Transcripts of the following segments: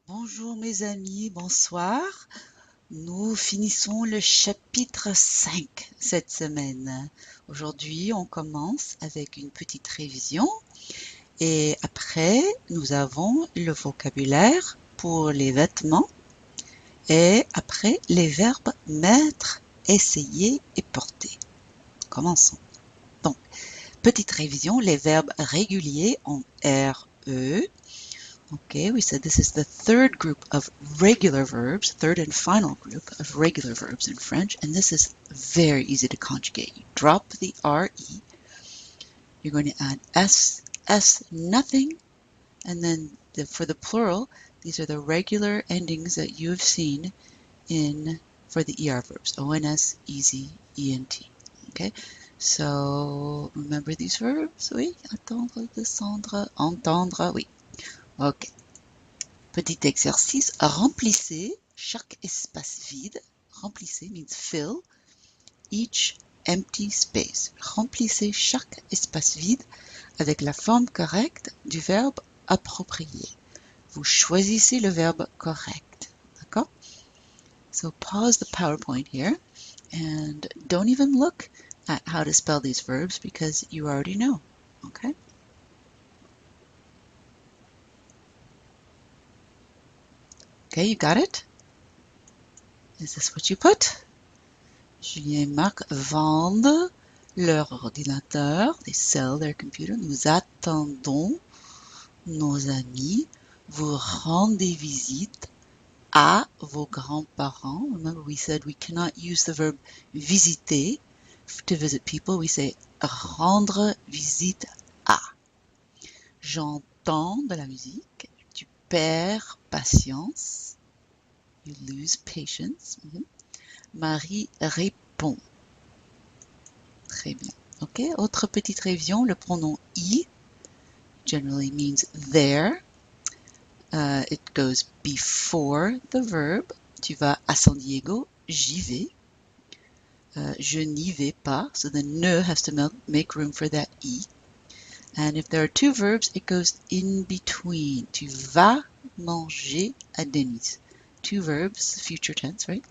Bonjour mes amis, bonsoir. Nous finissons le chapitre 5 cette semaine. Aujourd'hui, on commence avec une petite révision et après, nous avons le vocabulaire pour les vêtements et après, les verbes mettre, essayer et porter. Commençons. Donc, petite révision, les verbes réguliers en RE. Okay, we said this is the third group of regular verbs, third and final group of regular verbs in French, and this is very easy to conjugate. You drop the RE, you're going to add S nothing, and then for the plural, these are the regular endings that you have seen for the ER verbs, ONS, EZ, ENT. Okay, so remember these verbs? Oui, attendre, descendre, entendre, oui. Ok. Petit exercice, remplissez chaque espace vide. Remplissez means fill each empty space. Remplissez chaque espace vide avec la forme correcte du verbe approprié. Vous choisissez le verbe correct. D'accord? So pause the PowerPoint here and don't even look at how to spell these verbs because you already know. Okay? Okay, you got it? Is this what you put? Julien et Marc vendent leur ordinateur. They sell their computer. Nous attendons nos amis. Vous rendez visite à vos grands-parents. Remember we said we cannot use the verb visiter to visit people. We say rendre visite à. J'entends de la musique. Tu perds patience. You lose patience. Marie répond. Très bien. Ok, autre petite révision, le pronom I generally means there. It goes before the verb. Tu vas à San Diego, j'y vais. Je n'y vais pas, so the ne has to make room for that I. And if there are two verbs, it goes in between. Tu vas manger à Denise. Two verbs, future tense, right?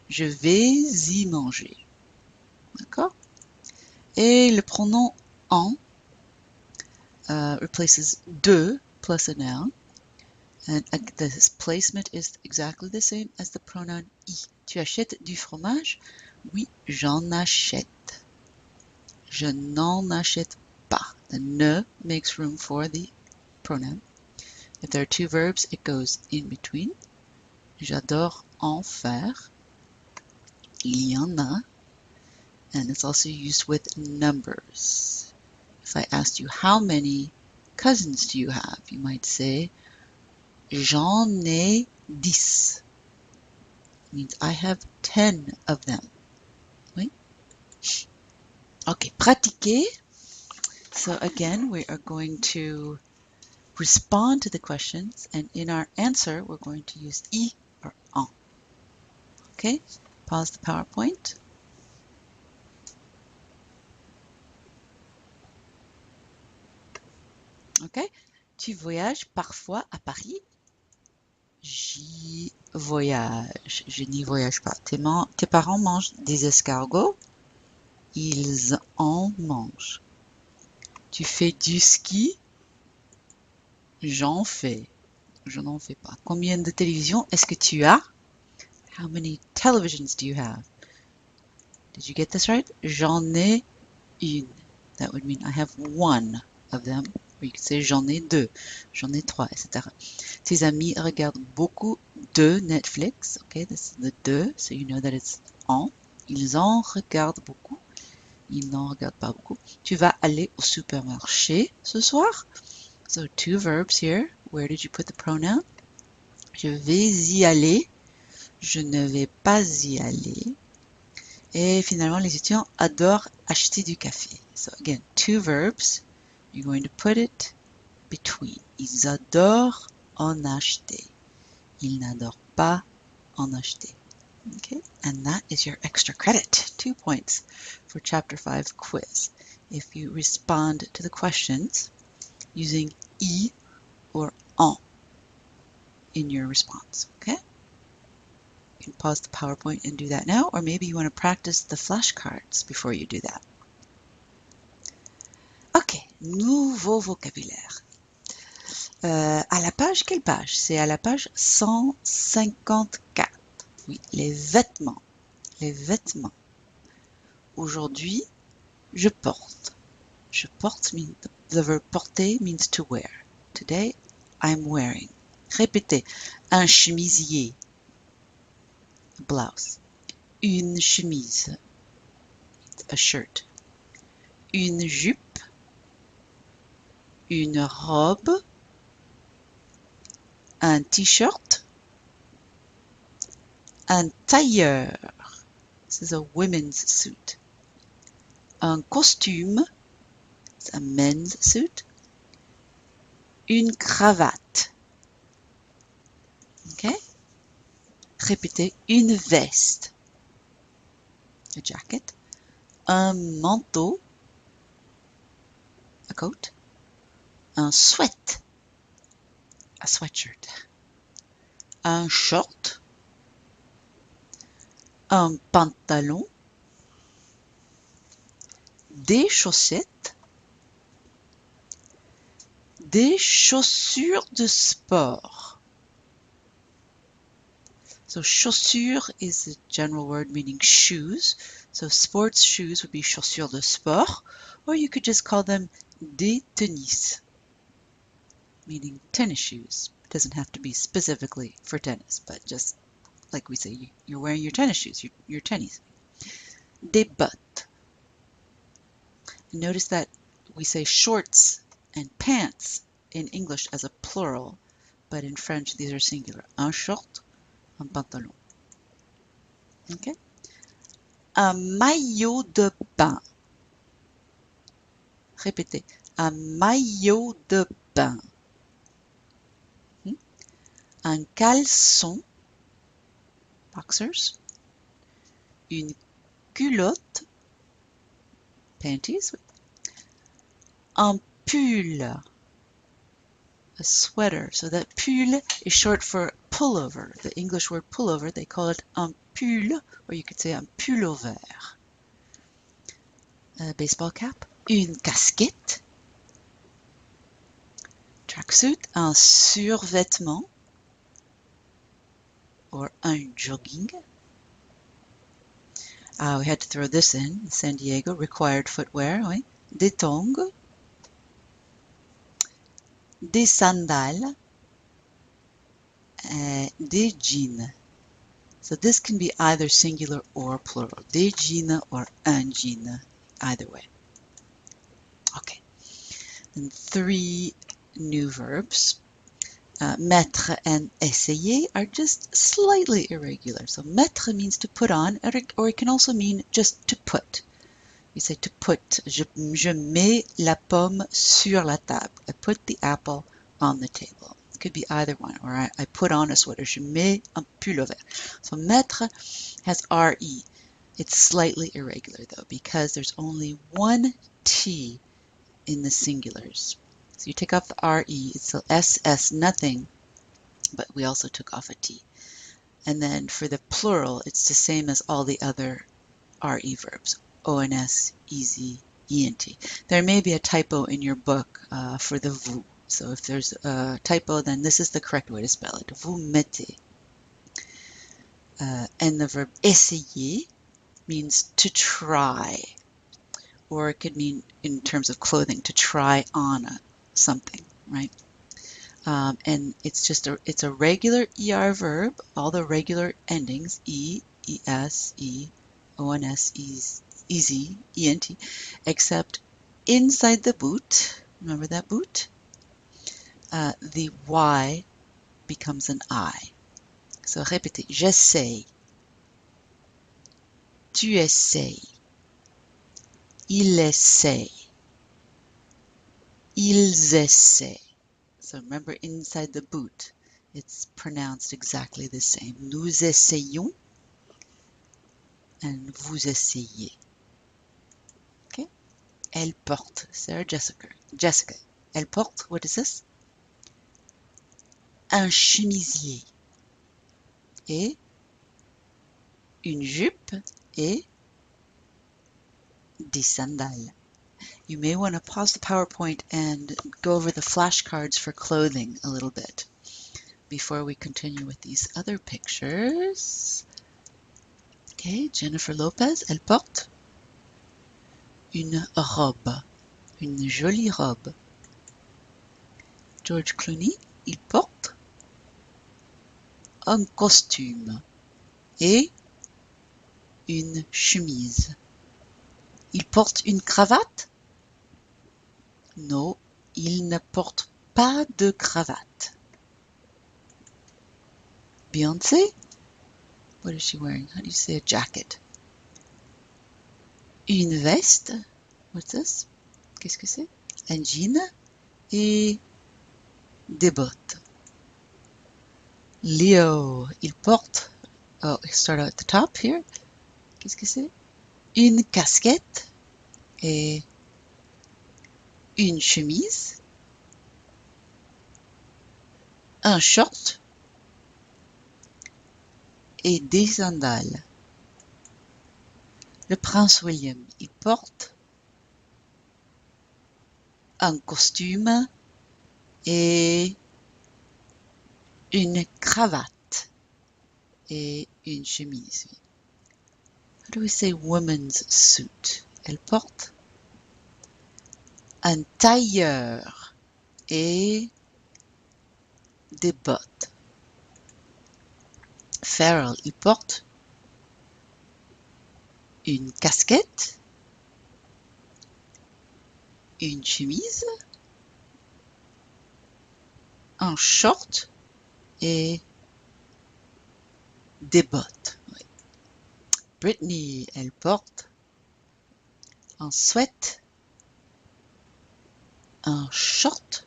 Je vais y manger. D'accord? Et le pronom en replaces de plus a noun, and the placement is exactly the same as the pronoun I. Tu achètes du fromage? Oui, j'en achète. Je n'en achète pas. The ne makes room for the pronoun. If there are two verbs, it goes in between. J'adore en faire. Il y en a. And it's also used with numbers. If I asked you how many cousins do you have, you might say j'en ai 10. It means I have 10 of them. Oui? Okay, pratiquer. So again, we are going to respond to the questions, and in our answer, we're going to use I or en. Okay, pause the PowerPoint. Okay, tu voyages parfois à Paris? J'y voyage. Je n'y voyage pas. Tes parents mangent des escargots? Ils en mangent. Tu fais du ski? J'en fais. Je n'en fais pas. Combien de télévisions est-ce que tu as? How many televisions do you have? Did you get this right? J'en ai une. That would mean I have one of them. Or you could say j'en ai deux, j'en ai trois, etc. Tes amis regardent beaucoup de Netflix. Okay, this is the de, so you know that it's en. Ils en regardent beaucoup. Ils n'en regardent pas beaucoup. Tu vas aller au supermarché ce soir? So two verbs here. Where did you put the pronoun? Je vais y aller. Je ne vais pas y aller. Et finalement, les étudiants adorent acheter du café. So again, two verbs. You're going to put it between. Ils adorent en acheter. Ils n'adorent pas en acheter. Okay, and that is your extra credit. 2 points for Chapter 5 quiz. If you respond to the questions using I or en. in your response, okay? You can pause the PowerPoint and do that now, or maybe you want to practice the flashcards before you do that. Ok, nouveau vocabulaire. À la page, quelle page? C'est à la page 154. Oui, les vêtements. Les vêtements. Aujourd'hui, je porte. Je porte means the verb porter means to wear. Today, I'm wearing. Répétez. Un chemisier. A blouse. Une chemise. A shirt. Une jupe. Une robe. Un t-shirt. Un tailleur. This is a women's suit. Un costume. It's a men's suit. Une cravate. Okay? Répétez. Une veste. A jacket. Un manteau. A coat. Un sweat. A sweatshirt. Un short. Un pantalon. Des chaussettes. Des chaussures de sport. So chaussure is a general word meaning shoes. So sports shoes would be chaussures de sport, or you could just call them des tennis, meaning tennis shoes. It doesn't have to be specifically for tennis, but just like we say, you're wearing your tennis shoes, your tennis. Des bottes. Notice that we say shorts and pants in English as a plural, but in French these are singular. Un short, un pantalon. Okay? Un maillot de bain. Répétez. Un maillot de bain. Un caleçon. Boxers. Une culotte. Panties. Un pull. A sweater. So that pull is short for pullover. The English word pullover, they call it un pull, or you could say un pullover. A baseball cap. Une casquette. Tracksuit. Un survêtement. Or un jogging. We had to throw this in. San Diego, required footwear. Oui. Des tongs. Des sandales. Des jeans. So this can be either singular or plural. Des jeans or un jean. Either way. Okay. And 3 new verbs. Mettre and essayer are just slightly irregular. So mettre means to put on, or it can also mean just to put. We say to put. Je mets la pomme sur la table. I put the apple on the table. It could be either one. Or I put on a sweater. Je mets un pullover. So mettre has RE. It's slightly irregular though because there's only one T in the singulars. So you take off the RE, it's still SS, nothing, but we also took off a T. And then for the plural, it's the same as all the other RE verbs, ONS, easy, ENT. There may be a typo in your book for the vous. So if there's a typo, then this is the correct way to spell it. Vous mettez. And the verb essayer means to try. Or it could mean, in terms of clothing, to try on something, right? And it's a regular ER verb, all the regular endings, E, ES, E, ONS, easy, ENT, except inside the boot, remember that boot? The Y becomes an I. So répétez, j'essaye, tu essayes, il essaye, ils essaient. So remember, inside the boot, it's pronounced exactly the same. Nous essayons and vous essayez. Okay? Elle porte. Sarah Jessica. Jessica. Elle porte. What is this? un chemisier et une jupe et des sandales. You may want to pause the PowerPoint and go over the flashcards for clothing a little bit before we continue with these other pictures. Okay, Jennifer Lopez, elle porte une robe, une jolie robe. George Clooney, il porte un costume et une chemise. Il porte une cravate? Non, il ne porte pas de cravate. Beyoncé? What is she wearing? How do you say a jacket? Une veste? What's this? Qu'est-ce que c'est? Un jean et des bottes. Leo, il porte, oh, start at the top here. Qu'est-ce que c'est? Une casquette et une chemise, un short et des sandales. Le prince William, il porte un costume et une cravate et une chemise. How do we say woman's suit? Elle porte un tailleur et des bottes. Farrell, il porte une casquette, une chemise, un short et des bottes. Oui. Britney, elle porte un sweat, un short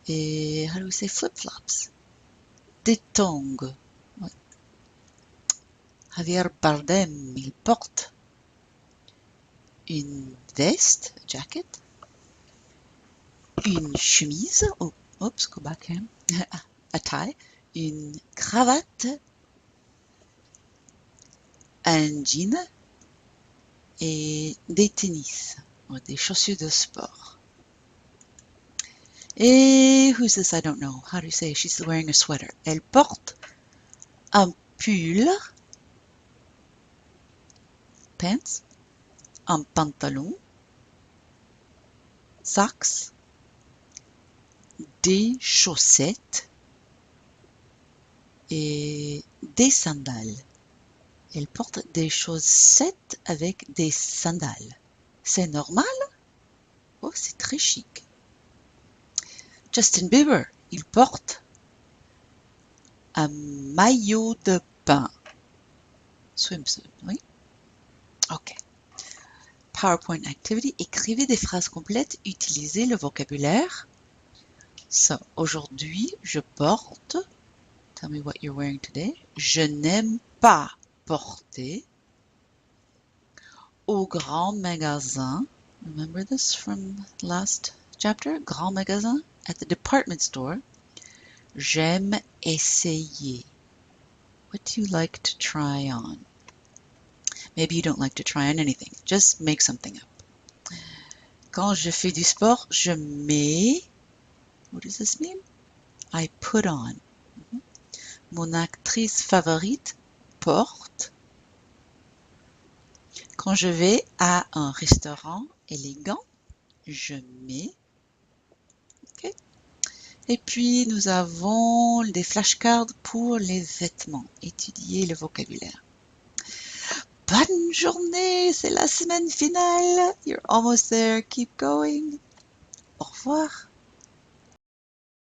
et, how do we say flip-flops? Des tongs. Oui. Javier Bardem, il porte une veste, jacket, une chemise, oh, oops, go back here, a tie, une cravate, un jean et des tennis, des chaussures de sport. Et who's this? I don't know. How do you say? She's wearing a sweater. Elle porte un pull, pants, un pantalon, socks, des chaussettes et des sandales. Elle porte des chaussettes avec des sandales. C'est normal? Oh, c'est très chic. Justin Bieber, il porte un maillot de bain. Swimsuit, oui. OK. PowerPoint activity. Écrivez des phrases complètes. Utilisez le vocabulaire. So, aujourd'hui, je porte. Tell me what you're wearing today. Je n'aime pas porter au grand magasin. Remember this from last chapter? Grand magasin. At the department store. J'aime essayer. What do you like to try on? Maybe you don't like to try on anything. Just make something up. Quand je fais du sport, je mets. What does this mean? I put on. Mon actrice favorite porte. Quand je vais à un restaurant élégant, je mets. Okay. Et puis, nous avons des flashcards pour les vêtements. Étudier le vocabulaire. Bonne journée, c'est la semaine finale. You're almost there. Keep going. Au revoir.